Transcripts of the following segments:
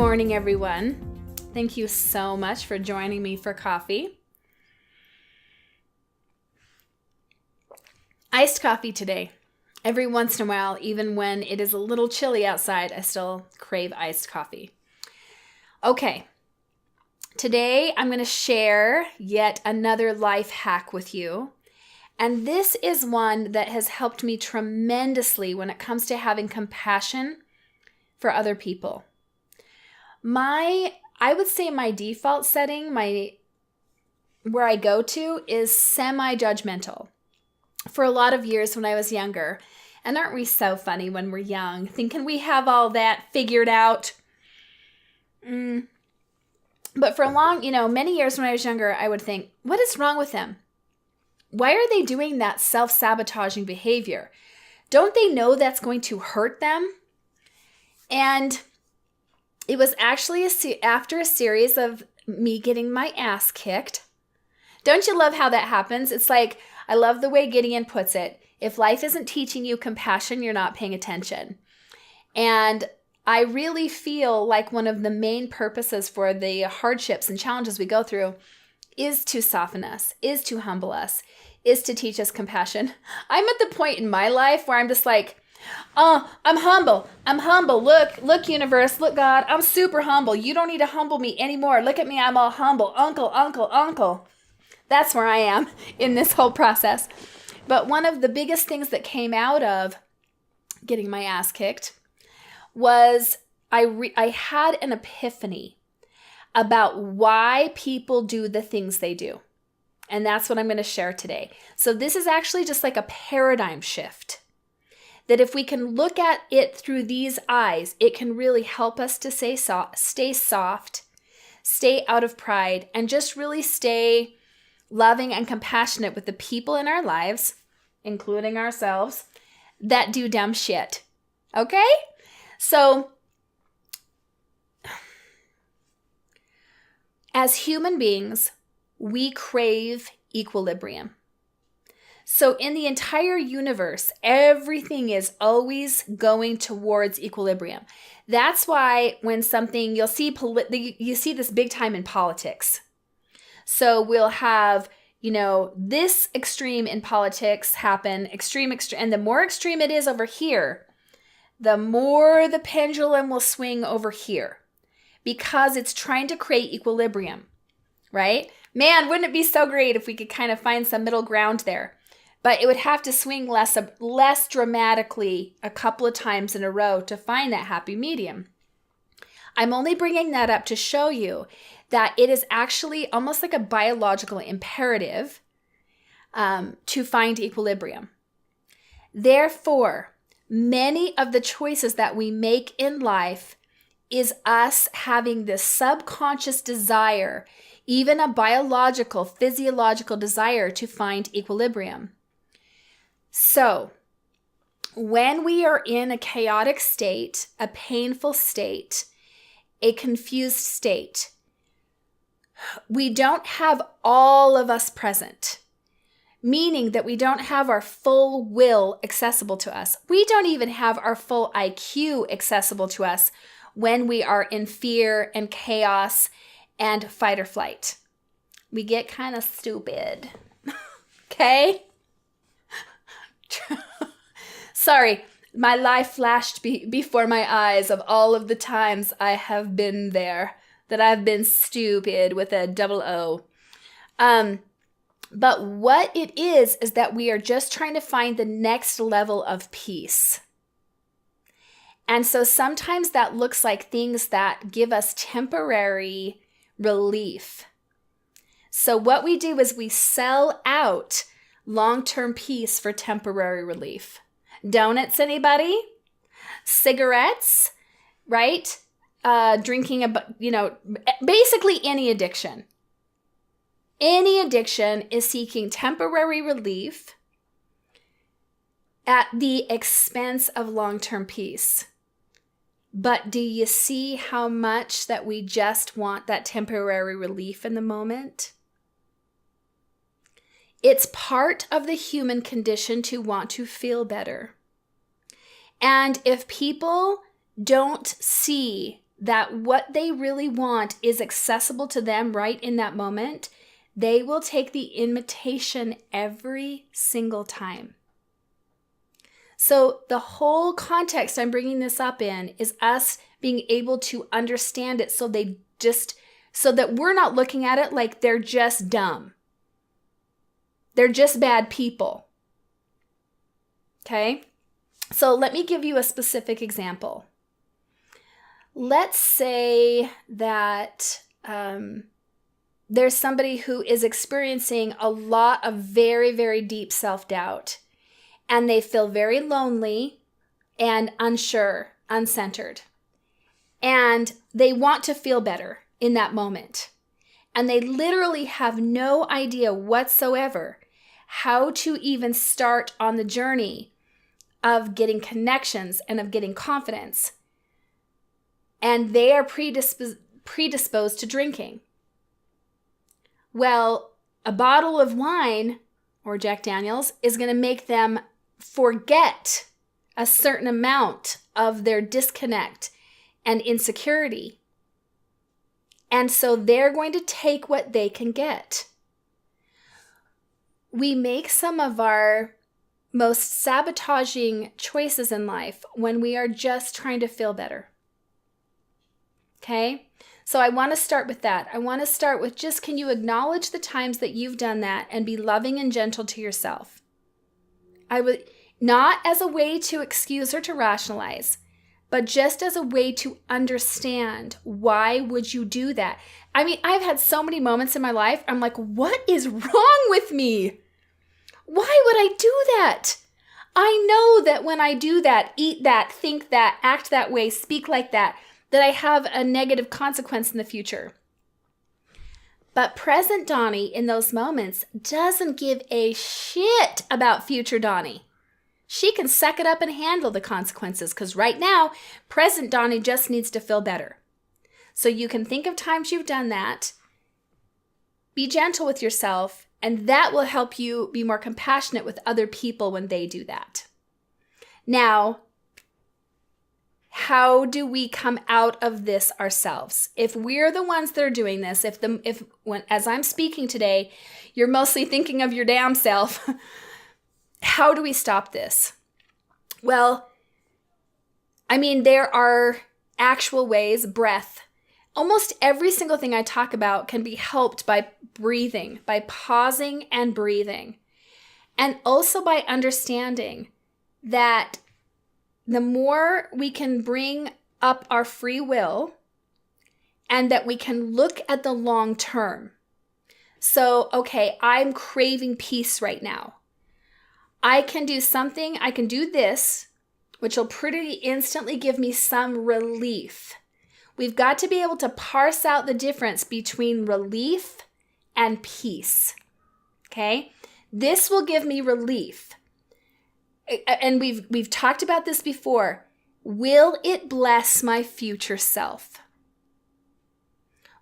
morning, everyone. Thank you so much for joining me for coffee. Iced coffee today. Every once in a while, even when it is a little chilly outside, I still crave iced coffee. Okay, today I'm going to share yet another life hack with you. And this is one that has helped me tremendously when it comes to having compassion for other people. I would say my default setting, where I go to is semi-judgmental. For a lot of years when I was younger, and aren't we so funny when we're young, thinking we have all that figured out? But for many years when I was younger, I would think, what is wrong with them? Why are they doing that self-sabotaging behavior? Don't they know that's going to hurt them? And it was actually after a series of me getting my ass kicked. Don't you love how that happens? It's like, I love the way Gideon puts it. If life isn't teaching you compassion, you're not paying attention. And I really feel like one of the main purposes for the hardships and challenges we go through is to soften us, is to humble us, is to teach us compassion. I'm at the point in my life where I'm just like, oh, I'm humble. Look, universe. Look, God. I'm super humble. You don't need to humble me anymore. Look at me. I'm all humble. Uncle. That's where I am in this whole process. But one of the biggest things that came out of getting my ass kicked was I had an epiphany about why people do the things they do. And that's what I'm going to share today. So this is actually just like a paradigm shift. That if we can look at it through these eyes, it can really help us to stay soft, stay out of pride, and just really stay loving and compassionate with the people in our lives, including ourselves, that do dumb shit. Okay? So, as human beings, we crave equilibrium. So in the entire universe, everything is always going towards equilibrium. That's why when something, you see this big time in politics. So we'll have, this extreme in politics happen, extreme, and the more extreme it is over here, the more the pendulum will swing over here because it's trying to create equilibrium, right? Man, wouldn't it be so great if we could kind of find some middle ground there? But it would have to swing less dramatically a couple of times in a row to find that happy medium. I'm only bringing that up to show you that it is actually almost like a biological imperative to find equilibrium. Therefore, many of the choices that we make in life is us having this subconscious desire, even a biological, physiological desire to find equilibrium. So, when we are in a chaotic state, a painful state, a confused state, we don't have all of us present, meaning that we don't have our full will accessible to us. We don't even have our full IQ accessible to us when we are in fear and chaos and fight or flight. We get kind of stupid, okay? Sorry, my life flashed before my eyes of all of the times I have been there, that I've been stupid with a double O. But what it is that we are just trying to find the next level of peace. And so sometimes that looks like things that give us temporary relief. So what we do is we sell out long-term peace for temporary relief. Donuts, anybody? Cigarettes, right? Drinking, basically any addiction. Any addiction is seeking temporary relief at the expense of long-term peace. But do you see how much that we just want that temporary relief in the moment? It's part of the human condition to want to feel better. And if people don't see that what they really want is accessible to them right in that moment, they will take the invitation every single time. So the whole context I'm bringing this up in is us being able to understand it so that we're not looking at it like they're just dumb. They're just bad people. Okay? So let me give you a specific example. Let's say that there's somebody who is experiencing a lot of very, very deep self-doubt, and they feel very lonely and unsure, uncentered. And they want to feel better in that moment. And they literally have no idea whatsoever how to even start on the journey of getting connections and of getting confidence. And they are predisposed to drinking. Well, a bottle of wine or Jack Daniels is going to make them forget a certain amount of their disconnect and insecurity. And so they're going to take what they can get. We make some of our most sabotaging choices in life when we are just trying to feel better. Okay? So I want to start with that. I want to start with just, can you acknowledge the times that you've done that and be loving and gentle to yourself? I would, not as a way to excuse or to rationalize, but just as a way to understand, why would you do that? I mean, I've had so many moments in my life, I'm like, what is wrong with me? Why would I do that? I know that when I do that, eat that, think that, act that way, speak like that I have a negative consequence in the future. But present Dawni in those moments doesn't give a shit about future Dawni. She can suck it up and handle the consequences, because right now, present Dawni just needs to feel better. So you can think of times you've done that, be gentle with yourself, and that will help you be more compassionate with other people when they do that. Now, how do we come out of this ourselves? If we're the ones that are doing this, as I'm speaking today, you're mostly thinking of your damn self, how do we stop this? Well, I mean, there are actual ways, breath. Almost every single thing I talk about can be helped by breathing, by pausing and breathing. And also by understanding that the more we can bring up our free will and that we can look at the long term. So, okay, I'm craving peace right now. I can do something, I can do this, which will pretty instantly give me some relief. We've got to be able to parse out the difference between relief and peace. Okay? This will give me relief. And we've talked about this before. Will it bless my future self?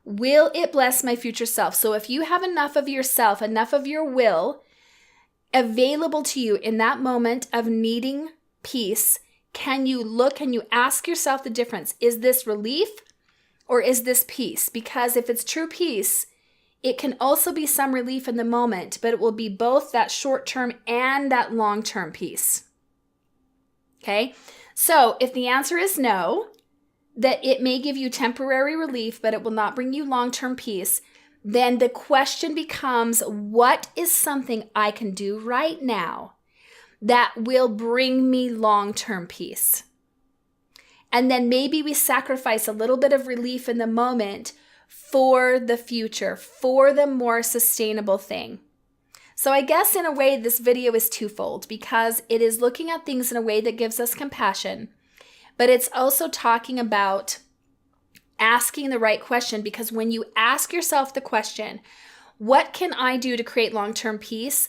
Will it bless my future self? So if you have enough of yourself, enough of your will available to you in that moment of needing peace, can you ask yourself the difference? Is this relief or is this peace? Because if it's true peace, it can also be some relief in the moment, but it will be both that short-term and that long-term peace. Okay? So if the answer is no, that it may give you temporary relief, but it will not bring you long-term peace, then the question becomes, what is something I can do right now that will bring me long-term peace? And then maybe we sacrifice a little bit of relief in the moment for the future, for the more sustainable thing. So I guess in a way this video is twofold, because it is looking at things in a way that gives us compassion, but it's also talking about asking the right question, because when you ask yourself the question, what can I do to create long-term peace?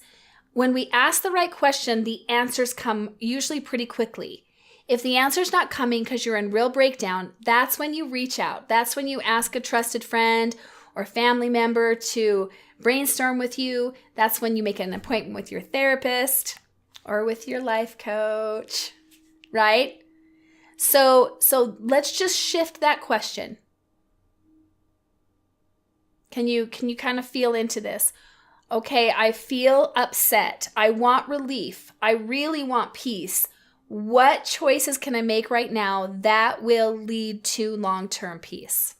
When we ask the right question, the answers come usually pretty quickly. If the answer's not coming because you're in real breakdown, that's when you reach out. That's when you ask a trusted friend or family member to brainstorm with you. That's when you make an appointment with your therapist or with your life coach, right? So let's just shift that question. Can you kind of feel into this? Okay, I feel upset. I want relief. I really want peace. What choices can I make right now that will lead to long-term peace?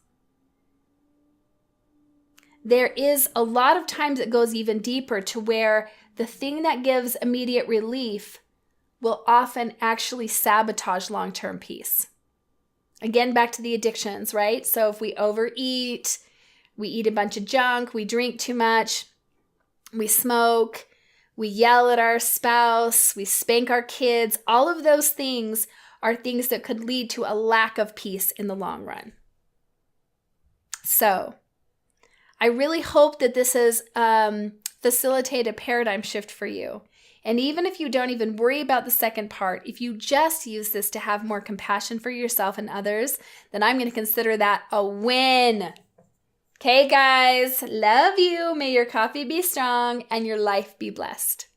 There is a lot of times it goes even deeper to where the thing that gives immediate relief will often actually sabotage long-term peace. Again, back to the addictions, right? So if we overeat, we eat a bunch of junk, we drink too much, we smoke, we yell at our spouse, we spank our kids, all of those things are things that could lead to a lack of peace in the long run. So I really hope that this has facilitated a paradigm shift for you. And even if you don't even worry about the second part, if you just use this to have more compassion for yourself and others, then I'm going to consider that a win. Okay, guys, love you. May your coffee be strong and your life be blessed.